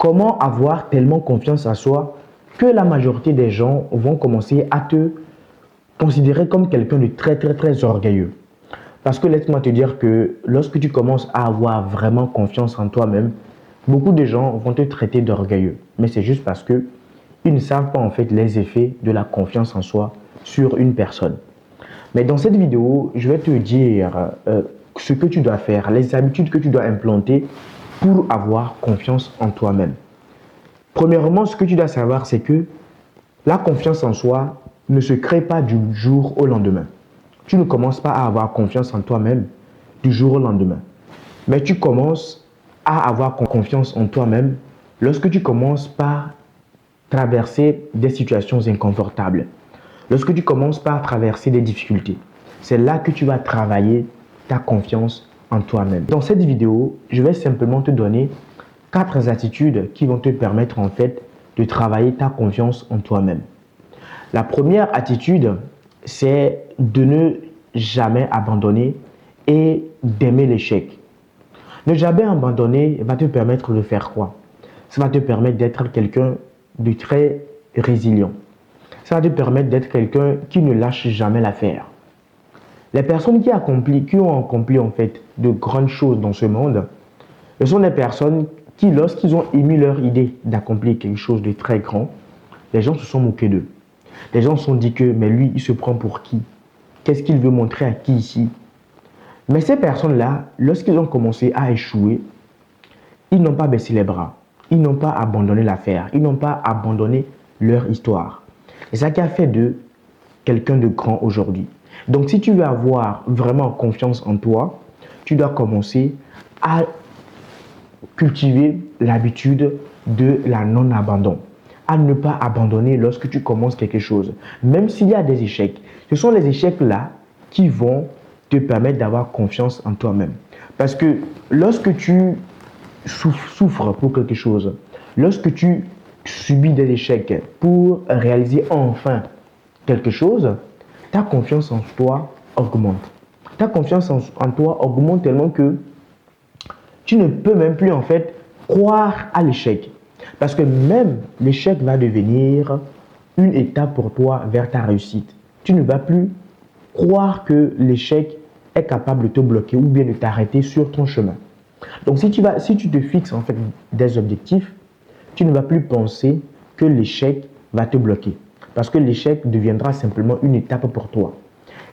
Comment avoir tellement confiance en soi que la majorité des gens vont commencer à te considérer comme quelqu'un de très orgueilleux. Parce que laisse-moi te dire que lorsque tu commences à avoir vraiment confiance en toi-même, beaucoup de gens vont te traiter d'orgueilleux. Mais c'est juste parce que ils ne savent pas en fait les effets de la confiance en soi sur une personne. Mais dans cette vidéo, je vais te dire ce que tu dois faire, les habitudes que tu dois implanter pour avoir confiance en toi-même. Premièrement, ce que tu dois savoir, c'est que la confiance en soi ne se crée pas du jour au lendemain. Tu ne commences pas à avoir confiance en toi-même du jour au lendemain. Mais tu commences à avoir confiance en toi-même lorsque tu commences par traverser des situations inconfortables. Lorsque tu commences par traverser des difficultés. C'est là que tu vas travailler ta confiance en toi-même. Dans cette vidéo, je vais simplement te donner 4 attitudes qui vont te permettre en fait de travailler ta confiance en toi-même. La première attitude, c'est de ne jamais abandonner et d'aimer l'échec. Ne jamais abandonner va te permettre de faire quoi? Ça va te permettre d'être quelqu'un de très résilient. Ça va te permettre d'être quelqu'un qui ne lâche jamais l'affaire. Les personnes qui ont accompli en fait de grandes choses dans ce monde, ce sont des personnes qui, lorsqu'ils ont émis leur idée d'accomplir quelque chose de très grand, les gens se sont moqués d'eux. Les gens se sont dit que, mais lui, il se prend pour qui? Qu'est-ce qu'il veut montrer à qui ici? Mais ces personnes-là, lorsqu'ils ont commencé à échouer, ils n'ont pas baissé les bras. Ils n'ont pas abandonné l'affaire. Ils n'ont pas abandonné leur histoire. C'est ça qui a fait d'eux quelqu'un de grand aujourd'hui. Donc, si tu veux avoir vraiment confiance en toi, tu dois commencer à cultiver l'habitude de la non-abandon. À ne pas abandonner lorsque tu commences quelque chose. Même s'il y a des échecs, ce sont les échecs-là qui vont te permettre d'avoir confiance en toi-même. Parce que lorsque tu souffres pour quelque chose, lorsque tu subis des échecs pour réaliser enfin quelque chose, ta confiance en toi augmente. Ta confiance en toi augmente tellement que tu ne peux même plus en fait croire à l'échec. Parce que même l'échec va devenir une étape pour toi vers ta réussite. Tu ne vas plus croire que l'échec est capable de te bloquer ou bien de t'arrêter sur ton chemin. Donc si tu te fixes en fait des objectifs, tu ne vas plus penser que l'échec va te bloquer. Parce que l'échec deviendra simplement une étape pour toi.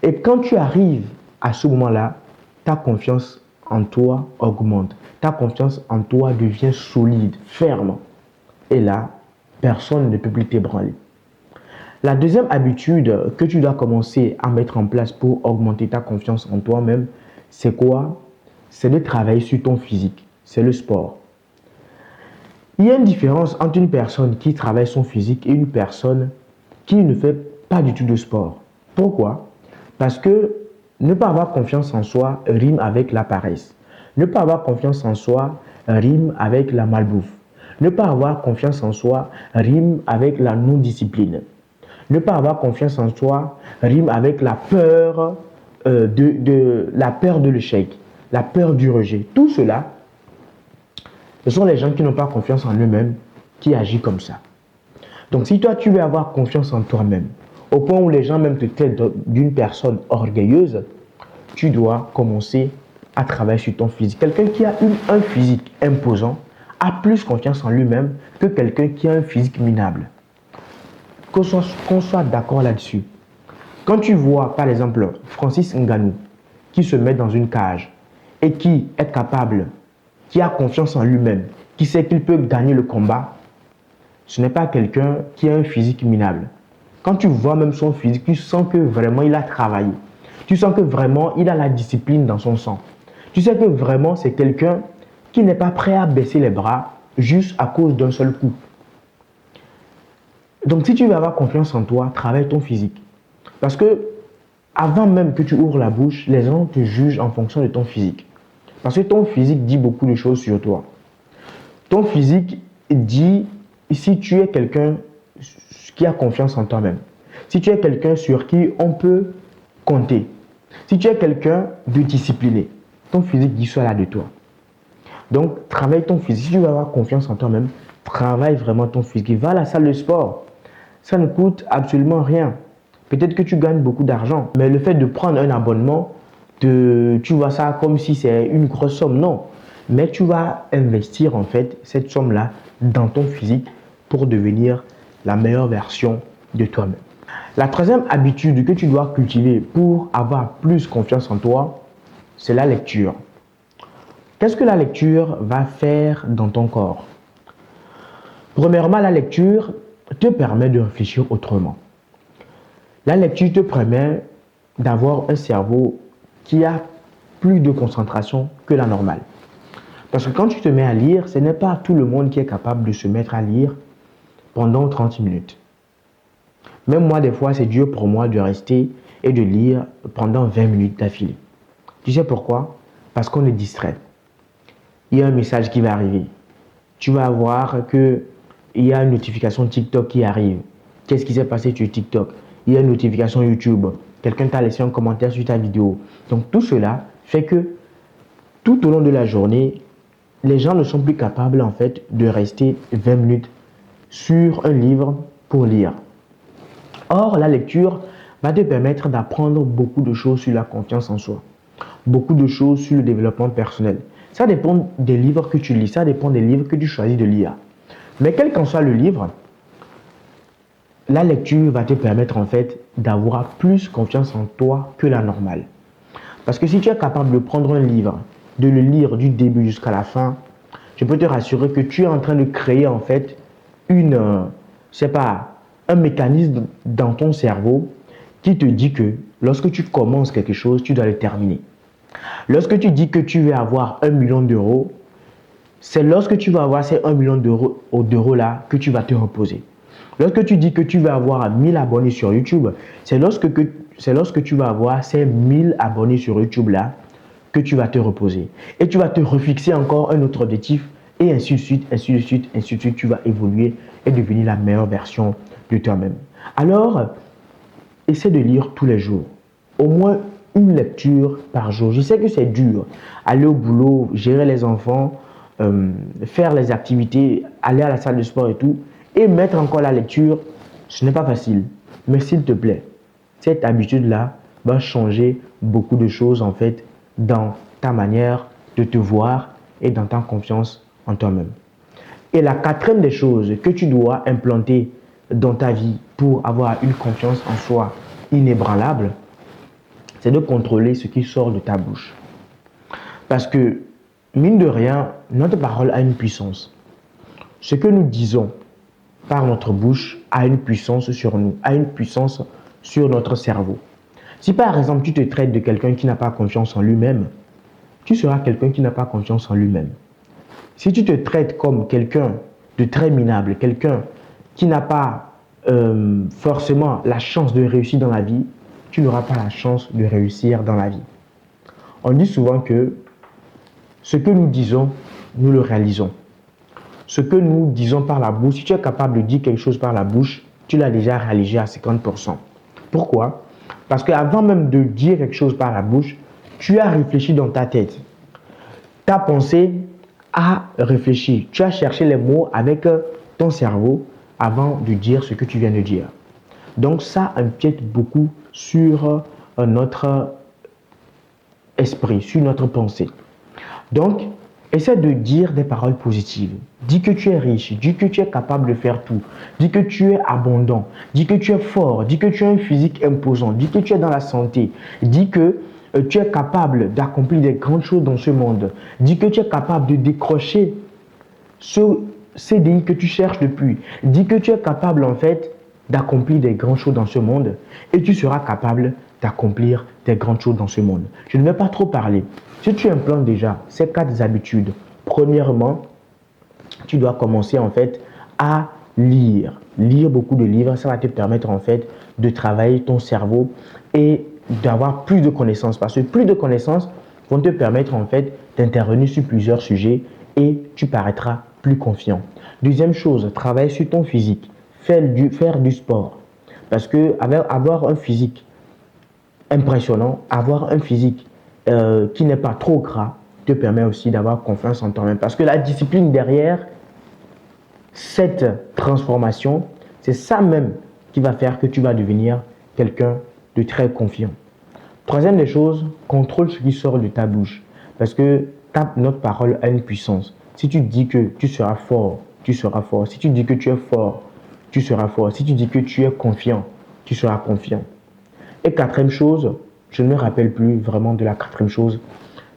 Et quand tu arrives à ce moment-là, ta confiance en toi augmente. Ta confiance en toi devient solide, ferme. Et là, personne ne peut plus t'ébranler. La deuxième habitude que tu dois commencer à mettre en place pour augmenter ta confiance en toi-même, c'est quoi? C'est de travailler sur ton physique. C'est le sport. Il y a une différence entre une personne qui travaille son physique et une personne qui ne fait pas du tout de sport. Pourquoi? Parce que ne pas avoir confiance en soi rime avec la paresse. Ne pas avoir confiance en soi rime avec la malbouffe. Ne pas avoir confiance en soi rime avec la non-discipline. Ne pas avoir confiance en soi rime avec la peur la peur de l'échec, la peur du rejet. Tout cela, ce sont les gens qui n'ont pas confiance en eux-mêmes qui agissent comme ça. Donc si toi tu veux avoir confiance en toi-même, au point où les gens même te traitent d'une personne orgueilleuse, tu dois commencer à travailler sur ton physique. Quelqu'un qui a un physique imposant a plus confiance en lui-même que quelqu'un qui a un physique minable. Qu'on soit d'accord là-dessus. Quand tu vois par exemple Francis Ngannou qui se met dans une cage et qui est capable, qui a confiance en lui-même, qui sait qu'il peut gagner le combat, ce n'est pas quelqu'un qui a un physique minable. Quand tu vois même son physique, tu sens que vraiment il a travaillé. Tu sens que vraiment il a la discipline dans son sang. Tu sais que vraiment c'est quelqu'un qui n'est pas prêt à baisser les bras juste à cause d'un seul coup. Donc si tu veux avoir confiance en toi, travaille ton physique. Parce que avant même que tu ouvres la bouche, les gens te jugent en fonction de ton physique. Parce que ton physique dit beaucoup de choses sur toi. Ton physique dit si tu es quelqu'un qui a confiance en toi-même. Si tu es quelqu'un sur qui on peut compter. Si tu es quelqu'un de discipliné. Ton physique dit cela de toi. Donc, travaille ton physique. Si tu veux avoir confiance en toi-même, Travaille vraiment ton physique. Va à la salle de sport. Ça ne coûte absolument rien. Peut-être que tu gagnes beaucoup d'argent, mais le fait de prendre un abonnement, tu vois ça comme si c'est une grosse somme. Non. Mais tu vas investir en fait cette somme-là dans ton physique pour devenir la meilleure version de toi-même. La troisième habitude que tu dois cultiver pour avoir plus confiance en toi, c'est la lecture. Qu'est-ce que la lecture va faire dans ton corps? Premièrement, la lecture te permet de réfléchir autrement. La lecture te permet d'avoir un cerveau qui a plus de concentration que la normale. Parce que quand tu te mets à lire, ce n'est pas tout le monde qui est capable de se mettre à lire pendant 30 minutes. Même moi, des fois, c'est dur pour moi de rester et de lire pendant 20 minutes d'affilée. Tu sais pourquoi? Parce qu'on est distrait. Il y a un message qui va arriver. Tu vas voir qu'il y a une notification TikTok qui arrive. Qu'est-ce qui s'est passé sur TikTok? Il y a une notification YouTube. Quelqu'un t'a laissé un commentaire sur ta vidéo. Donc tout cela fait que tout au long de la journée, les gens ne sont plus capables en fait de rester 20 minutes sur un livre pour lire. Or, la lecture va te permettre d'apprendre beaucoup de choses sur la confiance en soi, beaucoup de choses sur le développement personnel. Ça dépend des livres que tu lis, ça dépend des livres que tu choisis de lire. Mais quel qu'en soit le livre, la lecture va te permettre en fait d'avoir plus confiance en toi que la normale. Parce que si tu es capable de prendre un livre, de le lire du début jusqu'à la fin, je peux te rassurer que tu es en train de créer en fait un mécanisme dans ton cerveau qui te dit que lorsque tu commences quelque chose, tu dois le terminer. Lorsque tu dis que tu veux avoir 1 million d'euros, c'est lorsque tu vas avoir ces 1 million d'euros là que tu vas te reposer. Lorsque tu dis que tu veux avoir 1000 abonnés sur YouTube, c'est lorsque tu vas avoir ces 1000 abonnés sur YouTube là que tu vas te reposer. Et tu vas te refixer encore un autre objectif et ainsi de suite, ainsi de suite, ainsi de suite. Tu vas évoluer et devenir la meilleure version de toi-même. Alors, essaie de lire tous les jours. Au moins une lecture par jour. Je sais que c'est dur. Aller au boulot, gérer les enfants, faire les activités, aller à la salle de sport et tout, et mettre encore la lecture, ce n'est pas facile. Mais s'il te plaît, cette habitude-là va changer beaucoup de choses en fait dans ta manière de te voir et dans ta confiance en toi-même. Et la quatrième des choses que tu dois implanter dans ta vie pour avoir une confiance en soi inébranlable, c'est de contrôler ce qui sort de ta bouche. Parce que, mine de rien, notre parole a une puissance. Ce que nous disons par notre bouche a une puissance sur nous, a une puissance sur notre cerveau. Si par exemple tu te traites de quelqu'un qui n'a pas confiance en lui-même, tu seras quelqu'un qui n'a pas confiance en lui-même. Si tu te traites comme quelqu'un de très minable, quelqu'un qui n'a pas forcément la chance de réussir dans la vie, tu n'auras pas la chance de réussir dans la vie. On dit souvent que ce que nous disons, nous le réalisons. Ce que nous disons par la bouche, si tu es capable de dire quelque chose par la bouche, tu l'as déjà réalisé à 50%. Pourquoi? Parce qu'avant même de dire quelque chose par la bouche, tu as réfléchi dans ta tête. Ta pensée a réfléchi. Tu as cherché les mots avec ton cerveau avant de dire ce que tu viens de dire. Donc ça empiète beaucoup sur notre esprit, sur notre pensée. Donc, essaie de dire des paroles positives. Dis que tu es riche, dis que tu es capable de faire tout, dis que tu es abondant, dis que tu es fort, dis que tu as un physique imposant, dis que tu es dans la santé, dis que tu es capable d'accomplir des grandes choses dans ce monde, dis que tu es capable de décrocher ce CDI que tu cherches depuis, dis que tu es capable en fait d'accomplir des grandes choses dans ce monde et tu seras capable d'accomplir des grandes choses dans ce monde. Je ne vais pas trop parler. Si tu implantes déjà ces 4 habitudes, premièrement, tu dois commencer en fait à lire. Lire beaucoup de livres, ça va te permettre en fait de travailler ton cerveau et d'avoir plus de connaissances. Parce que plus de connaissances vont te permettre en fait d'intervenir sur plusieurs sujets et tu paraîtras plus confiant. Deuxième chose, travaille sur ton physique. Faire du sport. Parce que avoir un physique impressionnant, avoir un physique qui n'est pas trop gras te permet aussi d'avoir confiance en toi-même. Parce que la discipline derrière, cette transformation, c'est ça même qui va faire que tu vas devenir quelqu'un de très confiant. Troisième des choses, contrôle ce qui sort de ta bouche. Parce que notre parole a une puissance. Si tu dis que tu seras fort, tu seras fort. Si tu dis que tu es fort, tu seras fort. Si tu dis que tu es confiant, tu seras confiant. Et quatrième chose, je ne me rappelle plus vraiment de la quatrième chose.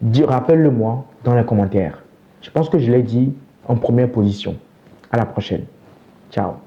Rappelle-le-moi dans les commentaires. Je pense que je l'ai dit en première position. À la prochaine. Ciao.